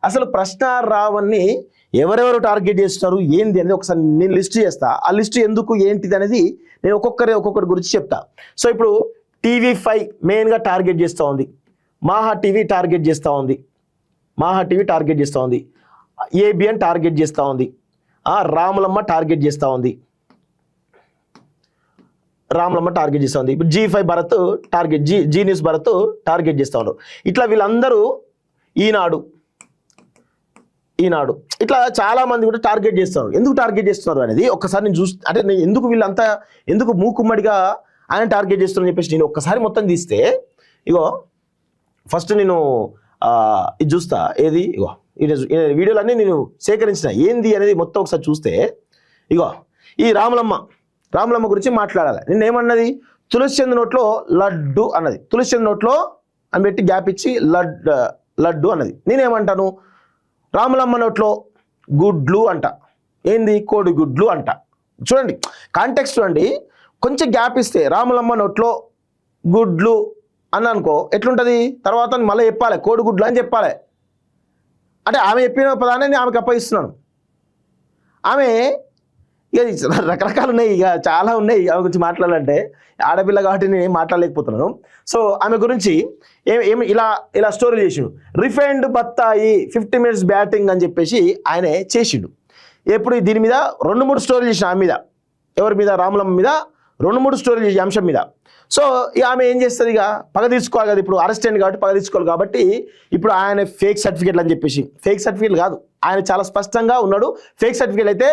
అసలు ప్రశ్న రావని ఎవరెవరు టార్గెట్ చేస్తున్నారు ఏంది అనేది ఒకసారి నేను లిస్ట్ చేస్తా. ఆ లిస్ట్ ఎందుకు ఏంటిది అనేది నేను ఒక్కొక్కరి గురించి చెప్తా. సో ఇప్పుడు TV5 మెయిన్గా టార్గెట్ చేస్తూ ఉంది, మాహా టీవీ టార్గెట్ చేస్తూ ఉంది, ABN టార్గెట్ చేస్తూ ఉంది, రాములమ్మ టార్గెట్ చేస్తూ ఉంది, ఇప్పుడు G5 Bharat target, Zee News Bharat target చేస్తూ ఉన్నారు. ఇట్లా వీళ్ళందరూ ఈనాడు ఇట్లా చాలా మంది కూడా టార్గెట్ చేస్తున్నారు. ఎందుకు టార్గెట్ చేస్తున్నారు అనేది ఒక్కసారి నేను అంటే నేను ఎందుకు మూకుమ్మడిగా ఆయన టార్గెట్ చేస్తున్నారని చెప్పేసి నేను ఒక్కసారి మొత్తం తీస్తే, ఇగో ఫస్ట్ నేను ఇది చూస్తా, ఏది ఇగో వీడియోలన్నీ నేను సేకరించిన ఏంది అనేది మొత్తం ఒకసారి చూస్తే, ఇగో ఈ రాములమ్మ గురించి మాట్లాడాలి. నిన్నేమన్నది, తులసి చంద్ నోట్లో లడ్డు అన్నది, తులసి చంద్ నోట్లో అని పెట్టి గ్యాప్ ఇచ్చి లడ్డు అన్నది. నేనేమంటాను, రాములమ్మ నోట్లో గుడ్లు అంట, ఏంది కోడి గుడ్లు అంట. చూడండి కాంటెక్స్ట్ చూడండి, కొంచెం గ్యాప్ ఇస్తే రాములమ్మ నోట్లో గుడ్లు అని అనుకో ఎట్లుంటుంది, తర్వాత మళ్ళీ చెప్పాలి కోడి గుడ్లు అని చెప్పాలి. అంటే ఆమె చెప్పిన పదాన్ని నేను ఆమెకు అప్పగిస్తున్నాను. ఆమె ఇక రకరకాలు ఉన్నాయి, ఇక చాలా ఉన్నాయి ఆమె గురించి మాట్లాడాలంటే, ఆడపిల్ల కాబట్టి నేను ఏం మాట్లాడలేకపోతున్నాను. సో ఆమె గురించి ఏమి ఇలా స్టోరీ చేసిండు, రిఫైన్డ్ బత్తాయి 50 minutes బ్యాటింగ్ అని చెప్పేసి ఆయనే చేసిండు. ఎప్పుడు దీని మీద 2-3 స్టోరీలు చేసిన, ఆమె మీద, ఎవరి మీద, రాములమ్మ మీద 2-3 స్టోరీలు చేసే అంశం మీద. సో ఇక ఆమె ఏం చేస్తుంది, ఇక పగ తీసుకోవాలి కదా, ఇప్పుడు అరెస్ట్ అయింది కాబట్టి పగ తీసుకోవాలి కాబట్టి ఇప్పుడు ఆయన ఫేక్ సర్టిఫికేట్లు అని చెప్పేసి, ఫేక్ సర్టిఫికేట్లు కాదు, ఆయన చాలా స్పష్టంగా ఉన్నాడు. ఫేక్ సర్టిఫికేట్ అయితే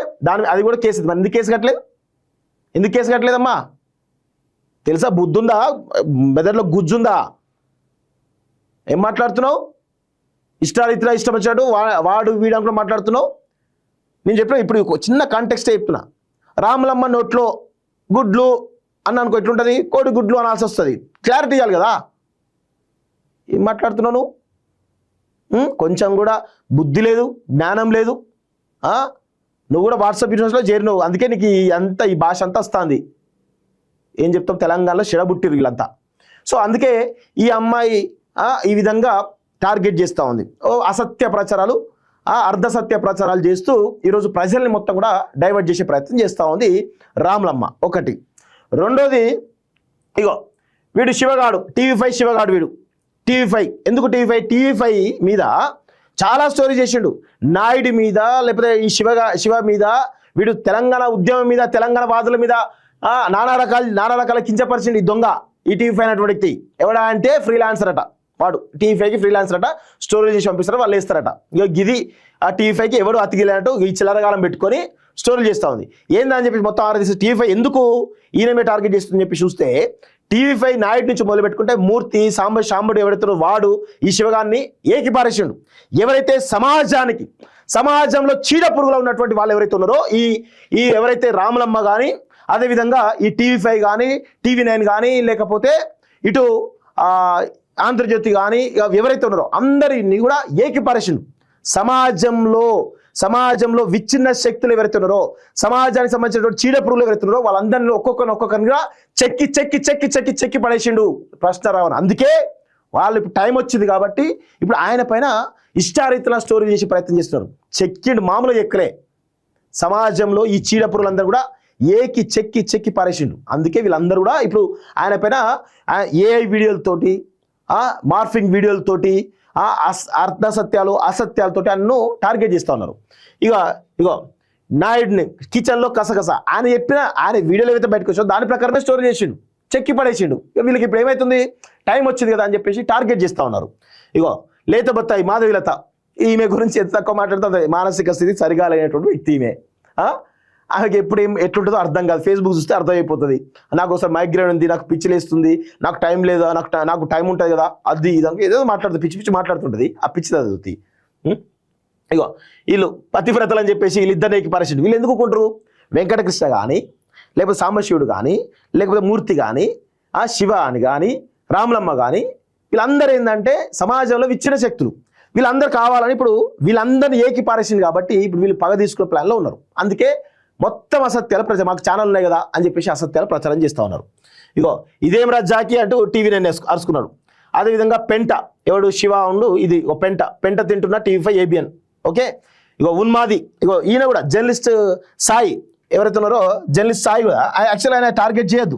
అది కూడా కేసు. మరి ఎందుకు కేసు కట్టలేదమ్మా తెలుసా? బుద్ధుందా, మెదడులో గుజ్జుందా? ఏం మాట్లాడుతున్నావు? ఇష్టం వచ్చాడు వాడు వీడు అనుకుని మాట్లాడుతున్నావు. నేను చెప్పిన ఇప్పుడు చిన్న కాంటెక్స్టే చెప్తున్నా. రాములమ్మ నోట్లో గుడ్లు అని అనుకో ఎట్లుంటుంది, కోడి గుడ్లు అనాల్సి వస్తుంది. క్లారిటీ ఇవ్వాలి కదా. ఏం మాట్లాడుతున్నావు నువ్వు? కొంచెం కూడా బుద్ధి లేదు, జ్ఞానం లేదు. నువ్వు కూడా వాట్సాప్ బిజినెస్లో చేరినవు, అందుకే నీకు ఈ భాష అంతా వస్తుంది. ఏం చెప్తాం, తెలంగాణలో చెడబుట్టిరు వీళ్ళంతా. సో అందుకే ఈ అమ్మాయి ఈ విధంగా టార్గెట్ చేస్తూ ఉంది. అసత్య ప్రచారాలు, అర్ధసత్య ప్రచారాలు చేస్తూ ఈరోజు ప్రజల్ని మొత్తం కూడా డైవర్ట్ చేసే ప్రయత్నం చేస్తూ ఉంది రాములమ్మ. ఒకటి. రెండోది, ఇగో వీడు శివగాడు, TV5 శివగాడు వీడు. TV5 ఎందుకు TV5 మీద చాలా స్టోరీ చేసిండు. నాయుడు మీద, లేకపోతే ఈ శివ మీద, వీడు తెలంగాణ ఉద్యమం మీద, తెలంగాణ వాదుల మీద నానా రకాల కించపరిచిండు ఈ దొంగ. ఈ TV5 అనేటువంటి వ్యక్తి ఎవడా అంటే ఫ్రీలాన్సర్ అట, వాడు TV5కి ఫ్రీలాన్సర్ అట. స్టోరీ చేసి పంపిస్తారు, వాళ్ళు వేస్తారట. ఇక గిది ఆ TV5కి ఎవడు అతికిలేనట్టు ఈ చిల్లరగాలం పెట్టుకొని స్టోరీలు చేస్తూ ఉంది. ఏందని చెప్పి మొత్తం ఆరాధిస్తే TV5 ఎందుకు ఈయనమే టార్గెట్ చేస్తుందని చెప్పి చూస్తే, TV5 నాయుడు నుంచి మొదలు పెట్టుకుంటే మూర్తి, సాంబడు ఎవరైతే వాడు ఈ శివగాన్ని ఏకిపారేసిండు. ఎవరైతే సమాజంలో చీడ పురుగులో ఉన్నటువంటి వాళ్ళు ఎవరైతే ఉన్నారో ఈ ఎవరైతే రాములమ్మ కానీ, అదేవిధంగా ఈ TV5 కానీ, TV9 కానీ, లేకపోతే ఇటు ఆంధ్రజ్యోతి కానీ ఎవరైతే ఉన్నారో అందరినీ కూడా ఏకిపారేసిండు. సమాజంలో విచ్ఛిన్న శక్తులు ఎవరైతే ఉన్నారో, సమాజానికి సంబంధించినటువంటి చీడ పురుగులు ఎవరైతే ఉన్నారో వాళ్ళందరినీ ఒక్కొక్కరిగా చెక్కి పడేసిండు ప్రశ్న రావణ. అందుకే వాళ్ళు ఇప్పుడు టైం వచ్చింది కాబట్టి ఇప్పుడు ఆయన పైన ఇష్టారీతిలో స్టోరీ చేసే ప్రయత్నం చేస్తున్నారు. చెక్కిండు, మామూలుగా ఎక్కలే. సమాజంలో ఈ చీడ పురుగులందరూ కూడా చెక్కి పారేసిండు. అందుకే వీళ్ళందరూ కూడా ఇప్పుడు ఆయన పైన AI వీడియోలతోటి, మార్ఫింగ్ వీడియోలతోటి, అర్ధసత్యాలు అసత్యాలతోటి అన్ను టార్గెట్ చేస్తూ ఉన్నారు. ఇగో నాయుడిని కిచెన్లో కసగస ఆయన వీడియోలు ఏవైతే బయటకు వచ్చారో దాని ప్రకారమే స్టోరీ చేసిండు, చెక్కి పడేసిండు. వీళ్ళకి ఇప్పుడు ఏమవుతుంది, టైం వచ్చింది కదా అని చెప్పేసి టార్గెట్ చేస్తూ ఉన్నారు. ఇగో లేత బత్తాయి మాధవిలత, ఈమె గురించి ఎంత తక్కువ మాట్లాడుతుంది, మానసిక స్థితి సరిగా లేనటువంటి వ్యక్తి ఈమె. ఆమెకి ఎప్పుడు ఎట్లుంటుందో అర్థం కాదు, ఫేస్బుక్ చూస్తే అర్థమైపోతుంది. నాకు ఒకసారి మైగ్రేన్ ఉంది, నాకు పిచ్చిలేస్తుంది, నాకు టైం లేదా, నాకు టైం ఉంటుంది కదా, అది ఇదంతా ఏదో మాట్లాడుతుంది, పిచ్చి మాట్లాడుతుంటుంది. ఆ పిచ్చి చదువుతుంది. ఇగో వీళ్ళు పతివ్రతలు అని చెప్పేసి వీళ్ళిద్దరిని ఏకిపారేసిండు. వీళ్ళు ఎందుకు కొంటారు, వెంకటకృష్ణ కానీ, లేకపోతే సాంబశివుడు కానీ, లేకపోతే మూర్తి కానీ, శివ అని కానీ, రాములమ్మ కానీ, వీళ్ళందరూ ఏంటంటే సమాజంలో విచ్ఛిన్న శక్తులు. వీళ్ళందరూ కావాలని ఇప్పుడు వీళ్ళందరినీ ఏకిపారేసింది కాబట్టి ఇప్పుడు వీళ్ళు పగ తీసుకునే ప్లాన్లో ఉన్నారు. అందుకే మొత్తం అసత్యాలు మాకు ఛానల్ ఉన్నాయి కదా అని చెప్పేసి అసత్యాలు ప్రచారం చేస్తూ ఉన్నారు. ఇగో ఇదేం రాజ్యాకి అంటూ TV9 అరుచుకున్నాడు. అదేవిధంగా పెంట ఎవడు శివ ఉండు ఇది ఒక పెంట తింటున్న టీవీ5 ఏబిఎన్. ఓకే, ఇగో ఉన్మాది, ఇగో ఈయన కూడా జర్నలిస్ట్ సాయి ఎవరైతే ఉన్నారో జర్నలిస్ట్ సాయి కూడా యాక్చువల్ ఆయన టార్గెట్ చేయొద్దు.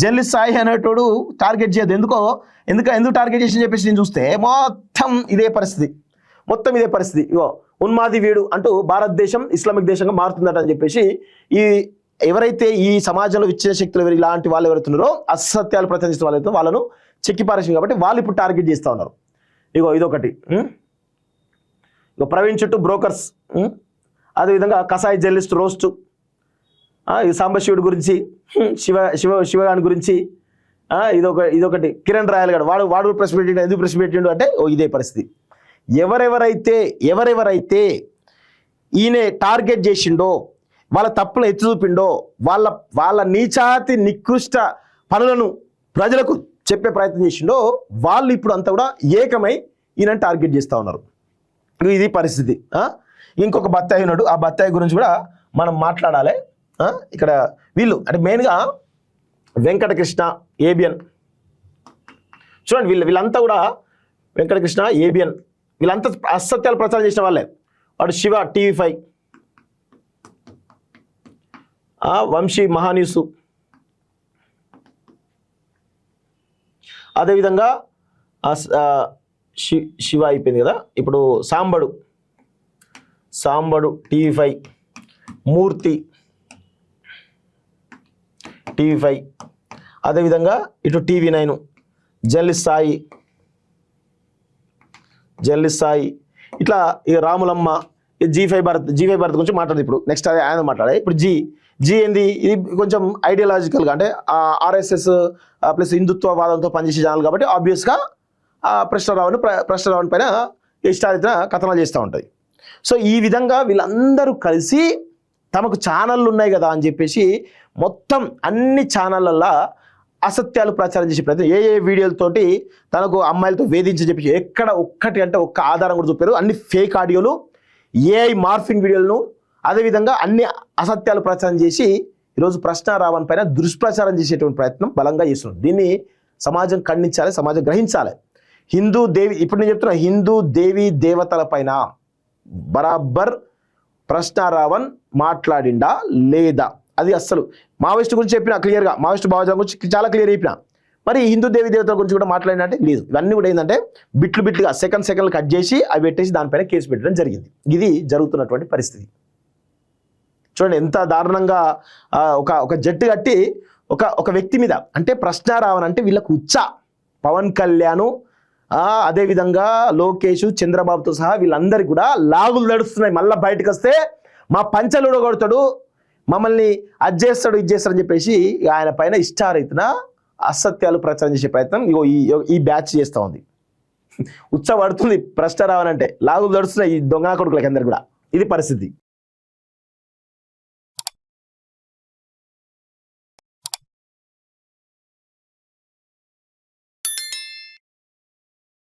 జర్నలిస్ట్ సాయి అనేటోడు టార్గెట్ చేయొద్దు. ఎందుకు టార్గెట్ చేసి చెప్పేసి నేను చూస్తే మొత్తం ఇదే పరిస్థితి. ఇగో ఉన్మాది వీడు అంటూ భారతదేశం ఇస్లామిక్ దేశంగా మారుతుందట అని చెప్పేసి ఈ ఎవరైతే ఈ సమాజంలో విచ్చిన శక్తులు ఇలాంటి వాళ్ళు ఎవరైతున్నారో అసత్యాలు ప్రచారిస్తున్న వాళ్ళైతే వాళ్ళను చెక్కిపారేసింది కాబట్టి వాళ్ళు ఇప్పుడు టార్గెట్ చేస్తూ ఉన్నారు. ఇగో ఇదొకటి. ఇగో ప్రవీణ్ చుట్టూ బ్రోకర్స్, అదేవిధంగా కసాయి జర్నలిస్ట్ రోస్టు, సాంబశివుడి గురించి, శివగాని గురించి, ఇదొకటి కిరణ్ రాయల్ గారు వాడు ప్రెస్ పెట్టిండు. ఎందుకు ప్రెస్ పెట్టిండు అంటే ఇదే పరిస్థితి. ఎవరెవరైతే ఈయన టార్గెట్ చేసిండో, వాళ్ళ తప్పులు ఎత్తి చూపిండో, వాళ్ళ నీచాతి నికృష్ట పనులను ప్రజలకు చెప్పే ప్రయత్నం చేసిండో వాళ్ళు ఇప్పుడు అంతా కూడా ఏకమై ఈయన టార్గెట్ చేస్తూ ఉన్నారు. ఇది పరిస్థితి. ఇంకొక బత్తాయి ఉన్నాడు, ఆ బత్తాయి గురించి కూడా మనం మాట్లాడాలి. ఇక్కడ వీళ్ళు అంటే మెయిన్గా వెంకటకృష్ణ ఏబిఎన్ చూడండి, వీళ్ళంతా కూడా వెంకటకృష్ణ ఏబిఎన్ వీళ్ళంతా అసత్యాలు ప్రచారం చేసిన వాళ్ళే. వాడు శివ టీవీ5, వంశీ మహాన్యూస్, అదేవిధంగా శివ అయిపోయింది కదా, ఇప్పుడు సాంబడు టీవీ5, మూర్తి టీవీ5, అదేవిధంగా ఇటు టీవీ9 జర్నలిస్ట్ సాయి, ఇట్లా ఇక రాములమ్మ, జీ5 భారత్ గురించి మాట్లాడదు. ఇప్పుడు నెక్స్ట్ అదే ఆయన మాట్లాడే. ఇప్పుడు జీ ఏంది, ఇది కొంచెం ఐడియాలజికల్గా అంటే ఆర్ఎస్ఎస్ ప్లస్ హిందుత్వవాదంతో పనిచేసే ఛానల్ కాబట్టి ఆబ్వియస్గా ప్రశ్నరావుని పైన ఇష్టారీతిన కథనాలు చేస్తూ ఉంటుంది. సో ఈ విధంగా వీళ్ళందరూ కలిసి తమకు ఛానళ్ళు ఉన్నాయి కదా అని చెప్పేసి మొత్తం అన్ని ఛానళ్ళల్లో అసత్యాలు ప్రచారం చేసే ప్రయత్నం, ఏ వీడియోలతోటి తనకు అమ్మాయిలతో వేధించి చెప్పి ఎక్కడ ఒక్క ఆధారం కూడా చూపారు. అన్ని ఫేక్ ఆడియోలు, ఏఐ మార్ఫింగ్ వీడియోలను, అదేవిధంగా అన్ని అసత్యాలు ప్రచారం చేసి ఈరోజు ప్రశ్నారావణ్ పైన దుష్ప్రచారం చేసేటువంటి ప్రయత్నం బలంగా చేస్తున్నారు. దీన్ని సమాజం ఖండించాలి, సమాజం గ్రహించాలి. ఇప్పుడు నేను చెప్తున్నా హిందూ దేవీ దేవతల పైన బరాబర్ ప్రశ్నారావణ్ మాట్లాడిండా లేదా, అది అస్సలు మావోయిస్టు గురించి చెప్పిన క్లియర్గా, మావోయిస్టు భావజాలం గురించి చాలా క్లియర్ చెప్పిన, మరి హిందూ దేవీ దేవతల గురించి కూడా మాట్లాడినట్టే లేదు. ఇవన్నీ కూడా ఏంటంటే బిట్లుగా సెకండ్లు కట్ చేసి అవి పెట్టేసి దానిపైన కేసు పెట్టడం జరిగింది. ఇది జరుగుతున్నటువంటి పరిస్థితి. చూడండి ఎంత దారుణంగా ఒక జట్టు కట్టి ఒక వ్యక్తి మీద, అంటే ప్రశ్నారావణ్ అంటే వీళ్ళకు పవన్ కళ్యాణ్, అదేవిధంగా లోకేష్, చంద్రబాబుతో సహా వీళ్ళందరికీ కూడా లాగులు నడుస్తున్నాయి. మళ్ళీ బయటకు వస్తే మా పంచలు ఉడగొడతాడు, మమ్మల్ని అది చేస్తాడు ఇది చేస్తాడని చెప్పేసి ఆయన పైన ఇష్టారీతిన అసత్యాలు ప్రచారం చేసే ప్రయత్నం ఈ బ్యాచ్ చేస్తూ ఉంది. పడుతుంది ప్రశ్నారావణ్ అంటే, లాగులు నడుస్తున్నాయి ఈ దొంగ కొడుకులకి అందరు కూడా. ఇది పరిస్థితి.